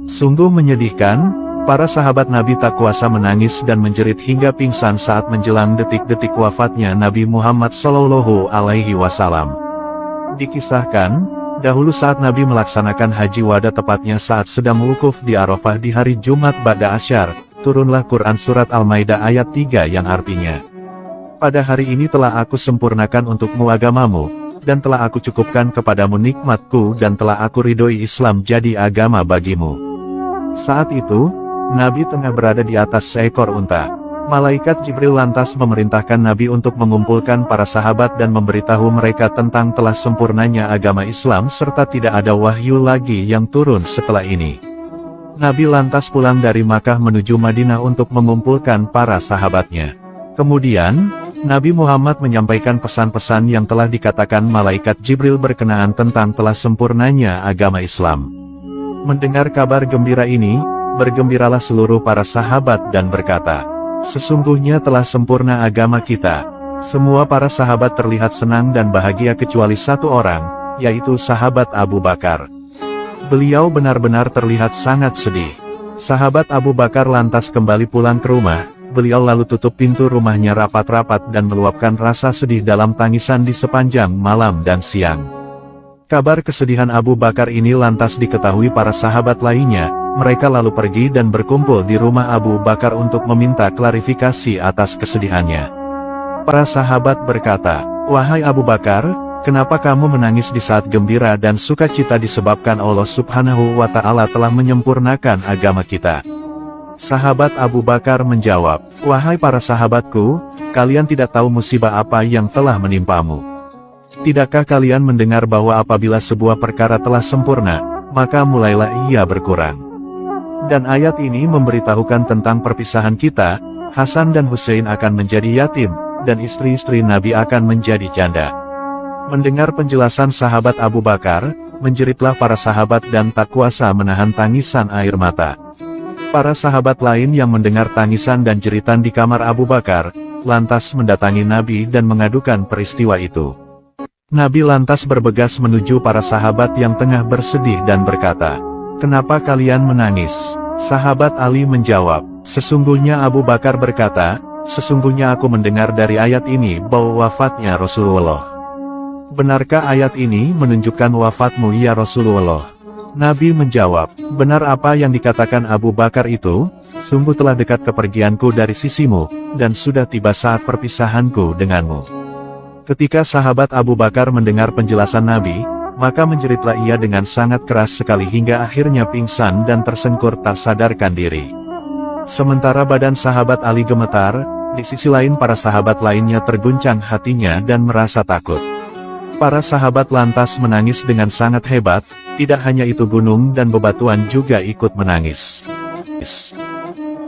Sungguh menyedihkan, para sahabat Nabi tak kuasa menangis dan menjerit hingga pingsan saat menjelang detik-detik wafatnya Nabi Muhammad Shallallahu Alaihi Wasallam. Dikisahkan, dahulu saat Nabi melaksanakan haji wada tepatnya saat sedang wukuf di Arafah di hari Jumat Ba'da Asyar, turunlah Quran Surat Al-Maidah ayat 3 yang artinya, "Pada hari ini telah aku sempurnakan untukmu agamamu, dan telah aku cukupkan kepadamu nikmatku dan telah aku ridhoi Islam jadi agama bagimu." Saat itu, Nabi tengah berada di atas seekor unta. Malaikat Jibril lantas memerintahkan Nabi untuk mengumpulkan para sahabat dan memberitahu mereka tentang telah sempurnanya agama Islam serta tidak ada wahyu lagi yang turun setelah ini. Nabi lantas pulang dari Makkah menuju Madinah untuk mengumpulkan para sahabatnya. Kemudian, Nabi Muhammad menyampaikan pesan-pesan yang telah dikatakan Malaikat Jibril berkenaan tentang telah sempurnanya agama Islam. Mendengar kabar gembira ini, bergembiralah seluruh para sahabat dan berkata, "Sesungguhnya telah sempurna agama kita." Semua para sahabat terlihat senang dan bahagia kecuali satu orang, yaitu sahabat Abu Bakar. Beliau benar-benar terlihat sangat sedih. Sahabat Abu Bakar lantas kembali pulang ke rumah, beliau lalu tutup pintu rumahnya rapat-rapat dan meluapkan rasa sedih dalam tangisan di sepanjang malam dan siang. Kabar kesedihan Abu Bakar ini lantas diketahui para sahabat lainnya, mereka lalu pergi dan berkumpul di rumah Abu Bakar untuk meminta klarifikasi atas kesedihannya. Para sahabat berkata, "Wahai Abu Bakar, kenapa kamu menangis di saat gembira dan sukacita disebabkan Allah Subhanahu wa Ta'ala telah menyempurnakan agama kita?" Sahabat Abu Bakar menjawab, "Wahai para sahabatku, kalian tidak tahu musibah apa yang telah menimpamu. Tidakkah kalian mendengar bahwa apabila sebuah perkara telah sempurna, maka mulailah ia berkurang. Dan ayat ini memberitahukan tentang perpisahan kita, Hasan dan Hussein akan menjadi yatim, dan istri-istri Nabi akan menjadi janda." Mendengar penjelasan sahabat Abu Bakar, menjeritlah para sahabat dan tak kuasa menahan tangisan air mata. Para sahabat lain yang mendengar tangisan dan jeritan di kamar Abu Bakar, lantas mendatangi Nabi dan mengadukan peristiwa itu. Nabi lantas bergegas menuju para sahabat yang tengah bersedih dan berkata, "Kenapa kalian menangis?" Sahabat Ali menjawab, "Sesungguhnya Abu Bakar berkata, sesungguhnya aku mendengar dari ayat ini bahwa wafatnya Rasulullah." "Benarkah ayat ini menunjukkan wafatmu ya Rasulullah?" Nabi menjawab, "Benar apa yang dikatakan Abu Bakar itu, sungguh telah dekat kepergianku dari sisimu, dan sudah tiba saat perpisahanku denganmu." Ketika sahabat Abu Bakar mendengar penjelasan Nabi, maka menjeritlah ia dengan sangat keras sekali hingga akhirnya pingsan dan tersengkur tak sadarkan diri. Sementara badan sahabat Ali gemetar, di sisi lain para sahabat lainnya terguncang hatinya dan merasa takut. Para sahabat lantas menangis dengan sangat hebat, tidak hanya itu gunung dan bebatuan juga ikut menangis.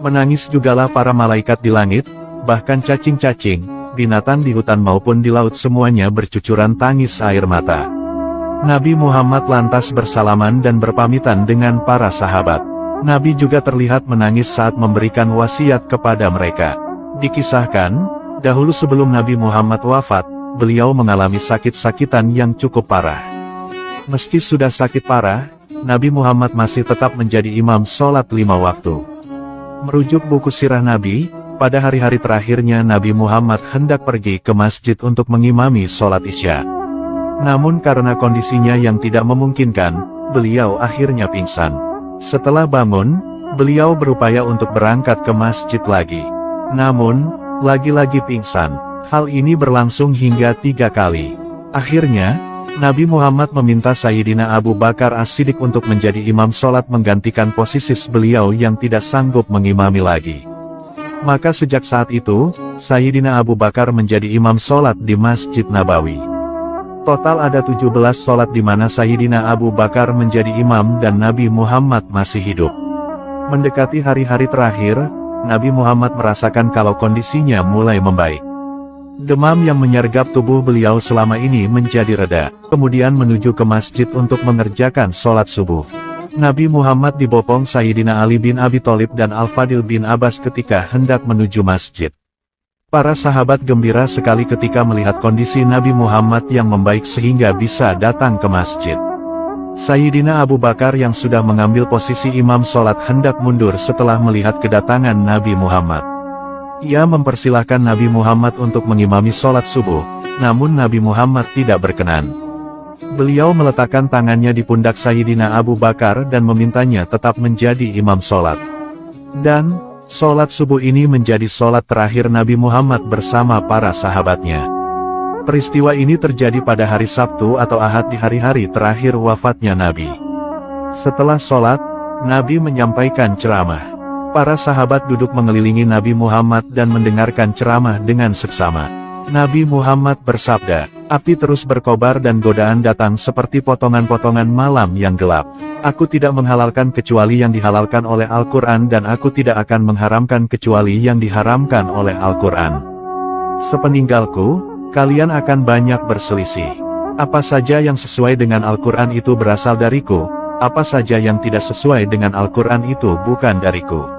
Menangis jugalah para malaikat di langit, bahkan cacing-cacing, binatang di hutan maupun di laut semuanya bercucuran tangis air mata. Nabi Muhammad lantas bersalaman dan berpamitan dengan para sahabat. Nabi juga terlihat menangis saat memberikan wasiat kepada mereka. Dikisahkan, dahulu sebelum Nabi Muhammad wafat, beliau mengalami sakit-sakitan yang cukup parah. Meski sudah sakit parah, Nabi Muhammad masih tetap menjadi imam sholat 5 waktu. Merujuk buku sirah Nabi, pada hari-hari terakhirnya Nabi Muhammad hendak pergi ke masjid untuk mengimami sholat Isya. Namun karena kondisinya yang tidak memungkinkan, beliau akhirnya pingsan. Setelah bangun, beliau berupaya untuk berangkat ke masjid lagi. Namun, lagi-lagi pingsan. Hal ini berlangsung hingga 3 kali. Akhirnya, Nabi Muhammad meminta Sayyidina Abu Bakar As-Siddiq untuk menjadi imam sholat menggantikan posisi beliau yang tidak sanggup mengimami lagi. Maka sejak saat itu, Sayyidina Abu Bakar menjadi imam sholat di Masjid Nabawi. Total ada 17 sholat di mana Sayyidina Abu Bakar menjadi imam dan Nabi Muhammad masih hidup. Mendekati hari-hari terakhir, Nabi Muhammad merasakan kalau kondisinya mulai membaik. Demam yang menyergap tubuh beliau selama ini menjadi reda, kemudian menuju ke masjid untuk mengerjakan sholat subuh. Nabi Muhammad dibopong Sayyidina Ali bin Abi Thalib dan Al-Fadil bin Abbas ketika hendak menuju masjid. Para sahabat gembira sekali ketika melihat kondisi Nabi Muhammad yang membaik sehingga bisa datang ke masjid. Sayyidina Abu Bakar yang sudah mengambil posisi imam sholat hendak mundur setelah melihat kedatangan Nabi Muhammad. Ia mempersilahkan Nabi Muhammad untuk mengimami sholat subuh, namun Nabi Muhammad tidak berkenan. Beliau meletakkan tangannya di pundak Sayyidina Abu Bakar dan memintanya tetap menjadi imam sholat. Dan, sholat subuh ini menjadi sholat terakhir Nabi Muhammad bersama para sahabatnya. Peristiwa ini terjadi pada hari Sabtu atau Ahad di hari-hari terakhir wafatnya Nabi. Setelah sholat, Nabi menyampaikan ceramah. Para sahabat duduk mengelilingi Nabi Muhammad dan mendengarkan ceramah dengan seksama. Nabi Muhammad bersabda, "Api terus berkobar dan godaan datang seperti potongan-potongan malam yang gelap. Aku tidak menghalalkan kecuali yang dihalalkan oleh Al-Quran dan aku tidak akan mengharamkan kecuali yang diharamkan oleh Al-Quran. Sepeninggalku, kalian akan banyak berselisih. Apa saja yang sesuai dengan Al-Quran itu berasal dariku, apa saja yang tidak sesuai dengan Al-Quran itu bukan dariku."